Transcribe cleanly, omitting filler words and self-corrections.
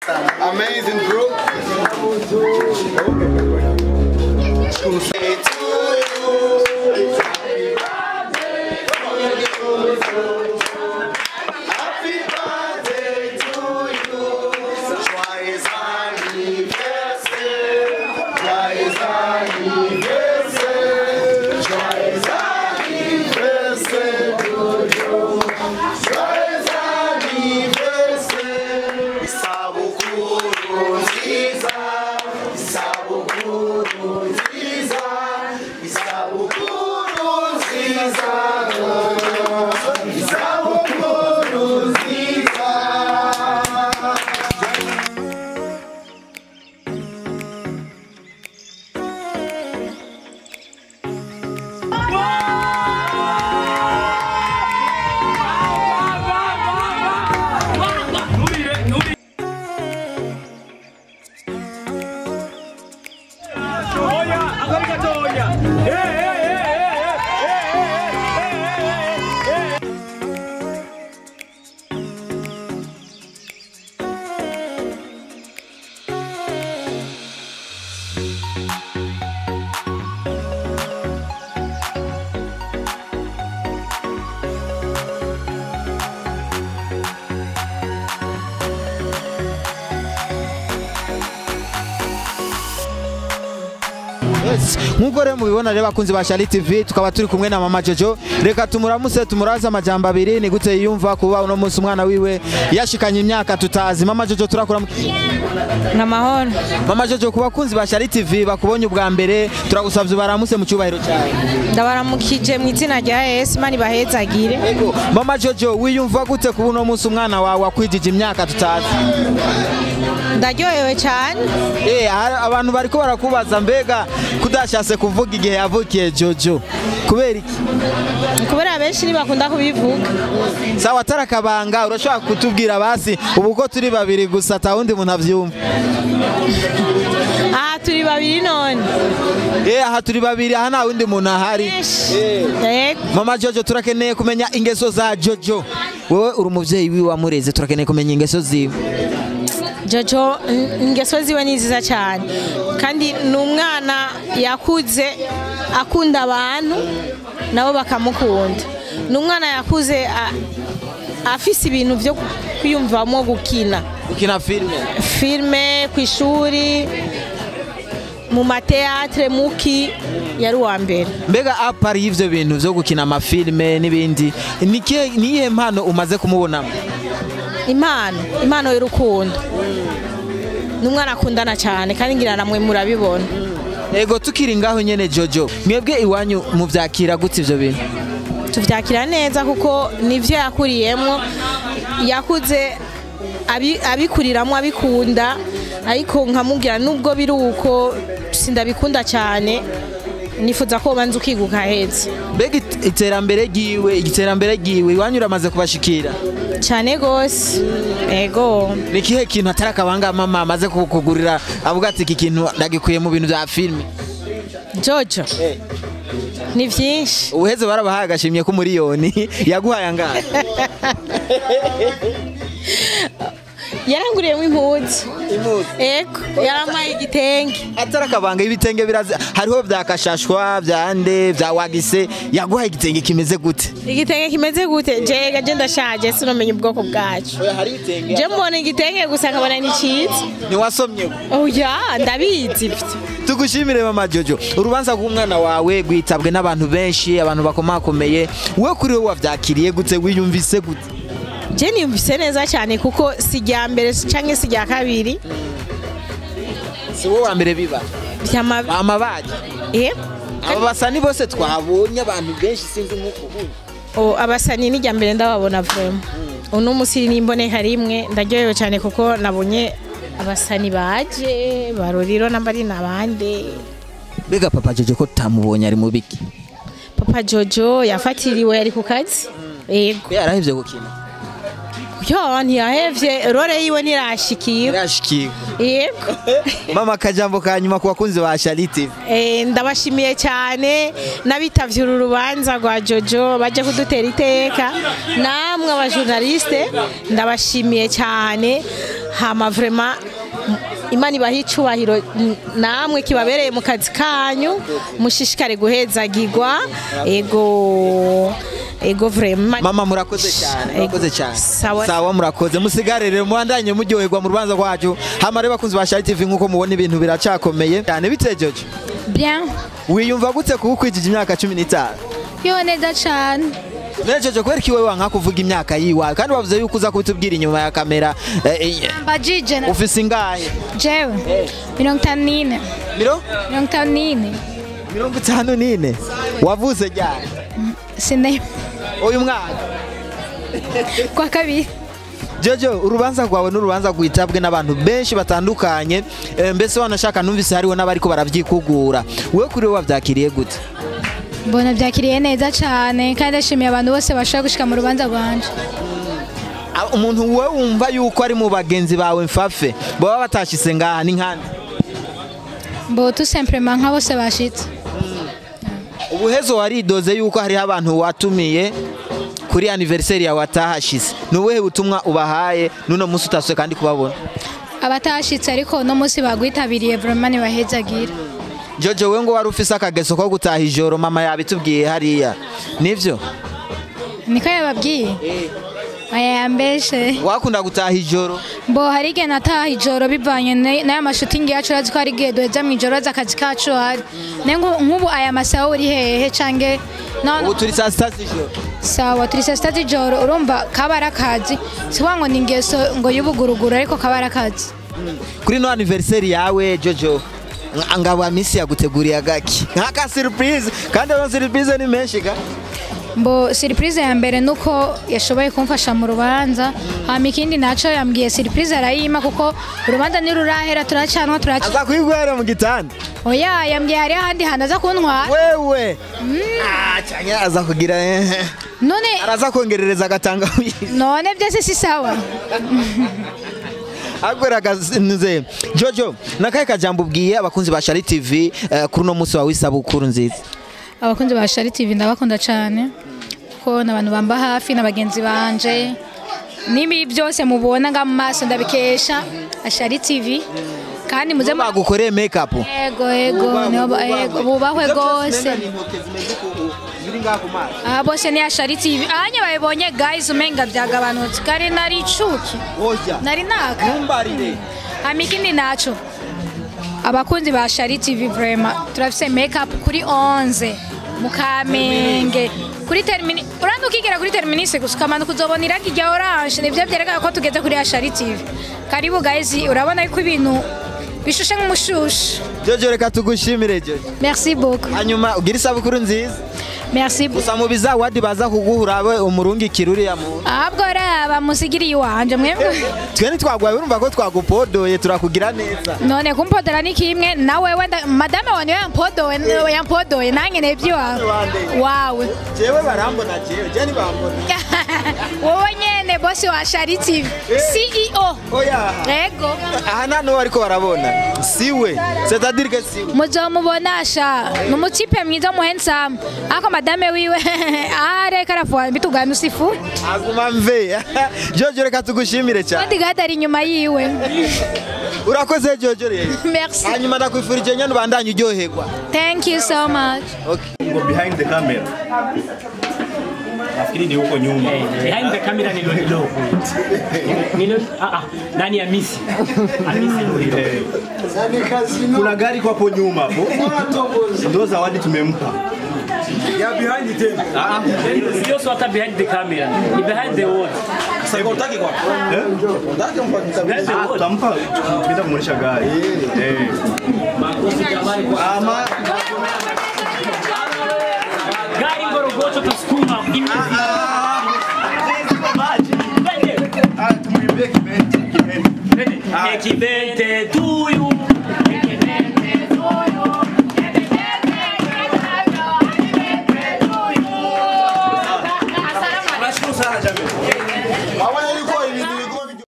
Amazing, bro. Nkuko rero mubibona reba kunzi ba Shali TV tukaba turi kumwe na mama Jojo. Reka tumuramuse tumuraza amajambo abiri ni gute yiyumva kuba uno munsi umwana wiwe yashikanye imyaka tutazi. Mama Jojo turakura namahoro. Mama Jojo kuba kunzi ba Shali TV bakubonye ubwa mbere turagusavye baramuse mu cyubahiro cyawe. Ndabaramukije mu izina rya Yesu mani bahezagire. Ego Mama Jojo wiyumva gute kuba uno munsi umwana wawe akwijije imyaka tutazi? Ndaryohewe cyane. Abantu bariko barakubaza mbega kudashase kuvuga igihe yavukiye Jojo kubera iki? Kubera benshi bakunda kubivuga. Sawa tarakabanga urashaka kutubwira basi ubu ko turi babiri gusa tawundi muntu avyumva. Turi babiri none. Aha turi babiri aha nta wundi muntu ahari. Mama Jojo turakeneye kumenya ingeso za Jojo. Wowe uri umuvyeyi wiwe wamureze turakeneye kumenya ingeso ziwe. Jojo ingeso ziwe ni nziza cyane kandi ni umwana yakuze akunda abantu nabo bakamukunda. Ni umwana yakuze afise ibintu byo kwiyumvamo gukina filme ku ishuri mu mateatre muki yari wa mbere. Mbega apari y'ivyo bintu byo gukina amafilme n'ibindi niye mpano umaze kumubonamo? Impano y'urukundo. Numwana akundana cyane kandi ngira namwe murabibona. Ego tukiri ngaho nyene Jojo mwebwe iwanyu muvyakira gute ivyo bintu? Tuvyakira neza kuko nivyo yakuriyemo yakuze abikuriramo abikunda ariko nkamubwira nubwo biruko sindabikunda cyane nifuza ko banza ukiguka heza. Mbega iterambere giwe iwanyu uramaze kubashikira cyane gose? Ego ni kihe kintu atarakabanga mama amaze kukugurira avuga ati iki kintu ndagikuye mu bintu bya filme? Jojo ni vyinshi. Uheze barabahaye agashimye ku miliyoni yaguhaye angahe? Yaranguriyemo impuzu. Ego yaramaye igitenge. Atarakabanga ibitenge birazi hariho byakashashwa byande bya wagise yaguhaye igitenge kimeze gute? Igitenge kimeze gute? Jega je ndashaje sinomenya ubwoko bwacu. Hari ibitenge. Je mbona igitenge gusa nkabona ni cyiza. Ni wasomye? Oya ndabizi byo. Tugushimire Mama Jojo. Urubanza rw'umwana wawe gwitabwe n'abantu benshi abantu bakomakomeye. We kuri wowe wavyakiriye gute wiyumvise gute? Je niyumvise neza cyane kuko sijya mbere canke sijya kabiri. Si wowe wa mbere biba? Amabaje. Aba basani bose twahabonye abantu benshi sinzi nkuko. Abasani ni jya mbere ndababona vraiment. Uno musi nimboneka rimwe ndaryohewe cyane kuko nabonye abasani baje baroriro nambari nabande. Bega Papa Jojo ko tamubonye ari mubiki? Papa Jojo yafatiriwe ari ku kazi. Yego. Yarahevye gukina. Yo ntiyahevye rore yiwe nirashikiye. Yego. Mama kajambo kanyuma ku bakunzi ba Shali TV. Ndabashimiye cyane nabitavye uru rubanza rwa Jojo baje kudutera iteka namwe aba journaliste ndabashimiye cyane hama vraiment Imana ibaha icubahiro namwe kibabereye mu kazi kanyu mushishikare guhezagirwa ego vraiment mama murakoze cyane sawa murakoze musigare rero mubandanye muryoherwa mu rubanza rwacu hama reba kunzi ba Shari TV nkuko mubona ibintu biracakomeye cyane bitejeje bien wiyumva gute kukwijije imyaka 15 yo neza cyane Nejeje kweri kiwe wanka kuvuga imyaka yiwa kandi bavuze yuko uza kubitubwira inyuma ya kamera mbajije ufise ingahe jewe 54 54 wavuze ryari sine uyu mwaka kwa kabiri Jojo urubanza rwawe n'urubanza rwitabwe n'abantu benshi batandukanye mbese wanashaka numvise hariho n'abariko baravyikugura wewe kuri wowe wavyakiriye gute mbona byakiriye neza cyane kandi ashimiye abantu bose bashaka gushika mu rubanza rwanje umuntu wewe wumva yuko ari mu bagenzi bawe mfafe baba batashise ngaha ni nkande mbo tout simplement nka bose bashitse ubuhezo waridoze yuko hari abantu watumiye kuri anniversaire ya watahashise nuwehe butumwa ubahaye nuno musi utaswe kandi kubabona abatashitse ariko no musi bagwitabiriye vraiment ni bahezagira Jojo we ngo wari ufise akageso ko gutaha ijoro mama yabitubwiye hariya nivyo niko yababwiye ayambeshe wakunda gutaha ijoro mbo hari igihe nataha ijoro bivanye n'aya mashutingi yacu urazi ko hari igihe duheza mu ijoro akazi kacu hari nk'ubu aya masaha uri hehe cange ubu turi saa sita z'ijoro sawa turi saa sita z'ijoro urumva kaba ari akazi si ngo ni ingeso ngo y'ubuguruguru ariko kaba ari akazi kuri no anniversaire yawe Jojo ngaba misi yaguteguriye agaki nkaka surprise kandi iyo surprise ni menshi ga mbo surprise ya mbere nuko yashoboye kumfasha mu rubanza hama ikindi naco yambwiye surprise arayima kuko urubanza ni rurahera turacanwa aza kwigwera mu gitanda oya yambwiye hari ahandi hantu aza kuntwara wewe cyanya aza kugira none araza kongerereza agatanga none byose si sawa agoragaze Jojo nakaye kajambo ubwiye abakunzi ba Shari TV kuri no musi wawe isabukuru nziza abakunzi ba Shari TV ndabakunda cyane ko nabantu bamba hafi nabagenzi banje nibi byose mubona ngamaso ndabikesha Shari TV kandi muze bagukoreye makeup ego bubahwe gose bose ni Shari TV anye babibonye guys umenga byagabanutse kare nari icuki nari naka amikindi naco abakunzi ba Shari TV vraiment turafise makeup kuri 11 mukamenge kuri termini urando ukigera kuri terminise gusukamana kuzobona iragi rya orange nivyo byerekana ko tugeze kuri Shari TV karibu guys urabona yuko ibintu bishushe nk'umushushu Jojo reka tugushimire Jojo merci beaucoup hanyuma ugira isabukuru nziza merci beaucoup gusa mubiza wadi baza kuguhura abe umurungi kiruri ya mu ahubwo raba musigiriye wanje mwebwe twe ntitwagwaye urumva ko twagupodoye turakugira neza none kumpodera ni kimwe nawe wenda madame wani yampodoye nange nebyo wawe jewe barambona je ni bambona wowe nyene boss wa Shari TV CEO oya ego aha nano ariko barabona siwe c'est-à-dire que siwe muzomubonasha numutipe mwiza muhensam ako madame wiwe Reka arafwa bitugana usifu aguma mve Jojo reka tugushimire cyane kandi gatari inyuma yiwe urakoze Jojo rero merci hanyuma ndakwifurije nyane ubandanye uryoherwa thank you so much okay go behind the camera nafikiri ni huko nyuma behind the camera ni LOLILO nani Amisi kuna gari kwa hapo nyuma hapo ndio zawadi tumempa ya behind the sio so hata behind the camera ni behind the wall sasa unataka kwa unataka tutampa bila kumuonesha gari ama gari ngorogocho tusukuma tumwibie kibente kibente tu